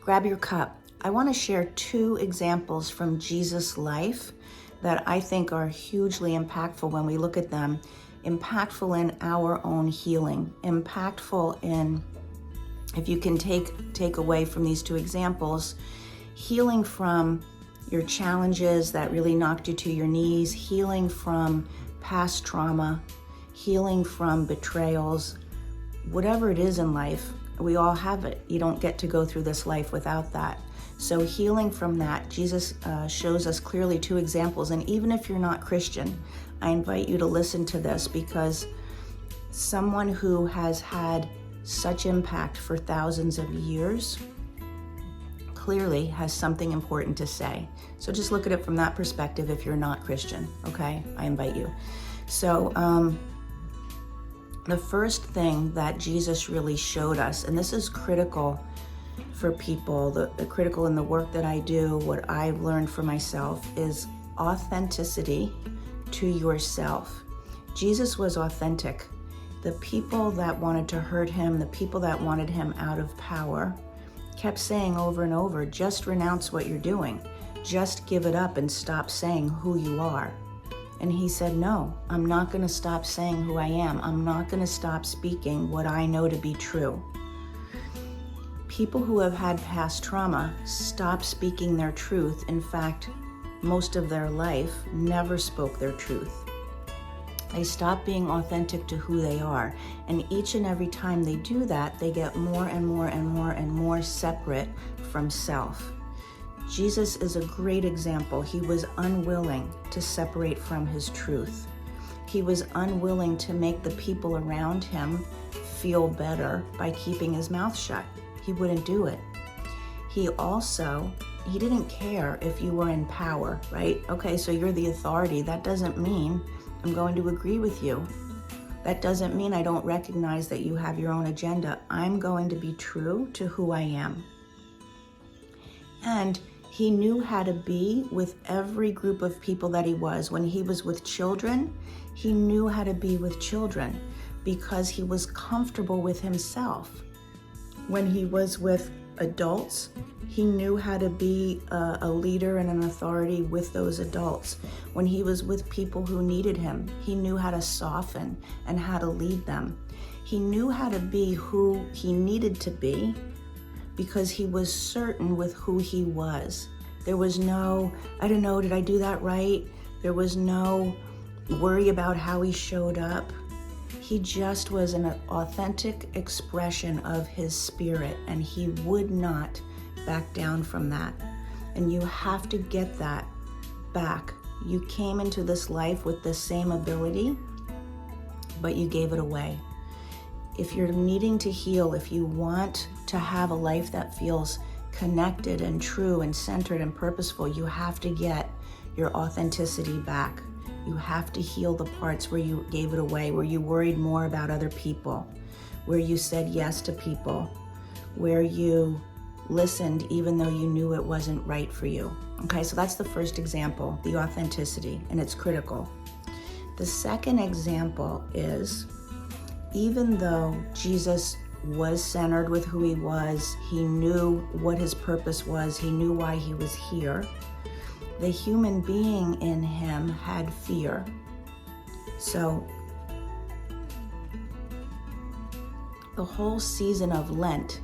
Grab your cup. I want to share two examples from Jesus' life that I think are hugely impactful when we look at them. Impactful in our own healing. Impactful in, if you can take away from these two examples, healing from your challenges that really knocked you to your knees, healing from past trauma, healing from betrayals, whatever it is in life, we all have it. You don't get to go through this life without that. So healing from that, Jesus shows us clearly two examples. And even if you're not Christian, I invite you to listen to this, because someone who has had such impact for thousands of years clearly has something important to say. So just look at it from that perspective if you're not Christian, okay? I invite you. So the first thing that Jesus really showed us, and this is critical for people, the critical in the work that I do, what I've learned for myself, is authenticity to yourself. Jesus was authentic. The people that wanted to hurt him, the people that wanted him out of power, kept saying over and over, just renounce what you're doing. Just give it up and stop saying who you are. And he said, no, I'm not going to stop saying who I am. I'm not going to stop speaking what I know to be true. People who have had past trauma stop speaking their truth. In fact, most of their life never spoke their truth. They stop being authentic to who they are. And each and every time they do that, they get more and more and more and more separate from self. Jesus is a great example. He was unwilling to separate from his truth. He was unwilling to make the people around him feel better by keeping his mouth shut. He wouldn't do it. He didn't care if you were in power, right? Okay, so you're the authority. That doesn't mean I'm going to agree with you. That doesn't mean I don't recognize that you have your own agenda. I'm going to be true to who I am. And he knew how to be with every group of people that he was. When he was with children, he knew how to be with children because he was comfortable with himself. When he was with adults, he knew how to be a leader and an authority with those adults. When he was with people who needed him, he knew how to soften and how to lead them. He knew how to be who he needed to be because he was certain with who he was. There was no, I don't know, did I do that right? There was no worry about how he showed up. He just was an authentic expression of his spirit, and he would not back down from that. And you have to get that back. You came into this life with the same ability, but you gave it away. If you're needing to heal, if you want to have a life that feels connected and true and centered and purposeful, you have to get your authenticity back. You have to heal the parts where you gave it away, where you worried more about other people, where you said yes to people, where you listened even though you knew it wasn't right for you. Okay, so that's the first example, the authenticity, and it's critical. The second example is, even though Jesus was centered with who he was, he knew what his purpose was, he knew why he was here, the human being in him had fear. So the whole season of Lent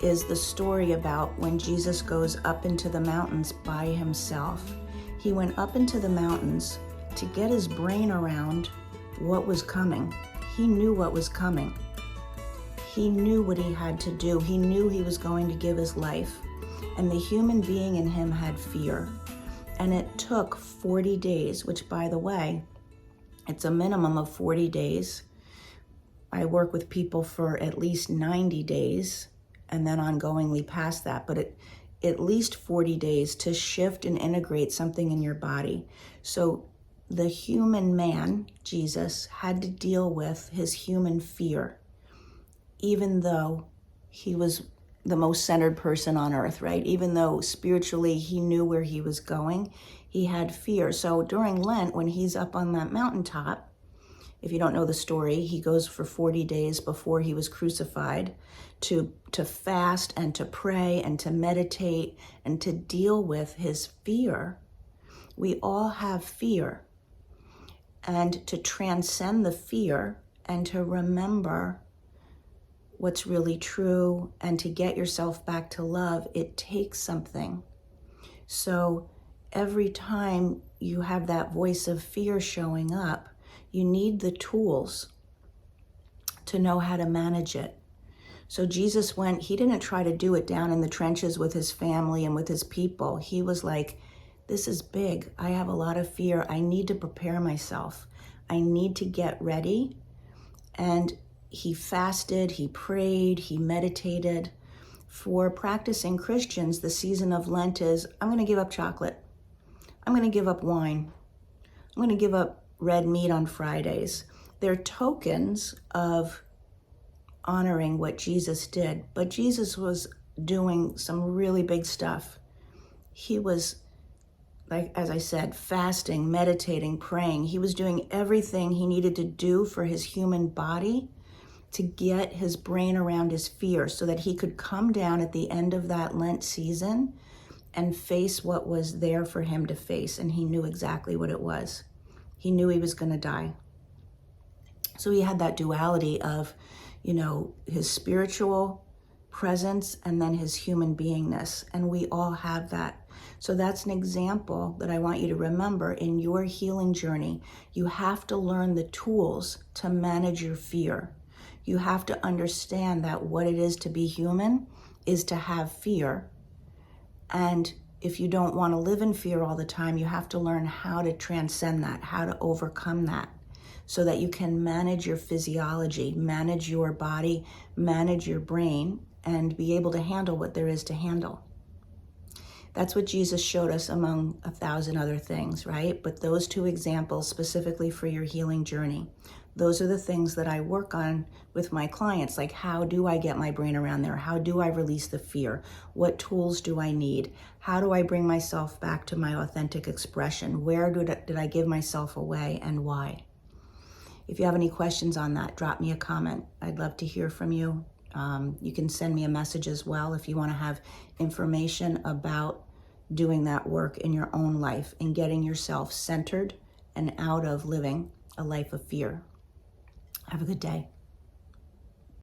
is the story about when Jesus goes up into the mountains by himself. He went up into the mountains to get his brain around what was coming. He knew what was coming. He knew what he had to do. He knew he was going to give his life. And the human being in him had fear. And it took 40 days, which, by the way, it's a minimum of 40 days. I work with people for at least 90 days and then ongoingly past that, but at least 40 days to shift and integrate something in your body. So the human man, Jesus, had to deal with his human fear, even though he was the most centered person on earth, right? Even though spiritually he knew where he was going, he had fear. So during Lent, when he's up on that mountaintop, If you don't know the story, he goes for 40 days before he was crucified to fast and to pray and to meditate and to deal with his fear. We all have fear. And to transcend the fear and to remember what's really true and to get yourself back to love, it takes something. So every time you have that voice of fear showing up, you need the tools to know how to manage it. So Jesus he didn't try to do it down in the trenches with his family and with his people. He was like, this is big. I have a lot of fear. I need to prepare myself. I need to get ready. And he fasted, he prayed, he meditated. For practicing Christians, the season of Lent is, I'm going to give up chocolate. I'm going to give up wine. I'm going to give up red meat on Fridays. They're tokens of honoring what Jesus did. But Jesus was doing some really big stuff. He was, like, as I said, fasting, meditating, praying. He was doing everything he needed to do for his human body to get his brain around his fear so that he could come down at the end of that Lent season and face what was there for him to face. And he knew exactly what it was. He knew he was going to die. So he had that duality of, his spiritual presence and then his human beingness. And we all have that. So that's an example that I want you to remember in your healing journey. You have to learn the tools to manage your fear. You have to understand that what it is to be human is to have fear. And if you don't want to live in fear all the time, you have to learn how to transcend that, how to overcome that, so that you can manage your physiology, manage your body, manage your brain, and be able to handle what there is to handle. That's what Jesus showed us among 1,000 other things, right? But those two examples specifically for your healing journey, those are the things that I work on with my clients. Like, how do I get my brain around there? How do I release the fear? What tools do I need? How do I bring myself back to my authentic expression? Where did I give myself away and why? If you have any questions on that, drop me a comment. I'd love to hear from you. You can send me a message as well if you want to have information about doing that work in your own life and getting yourself centered and out of living a life of fear. Have a good day.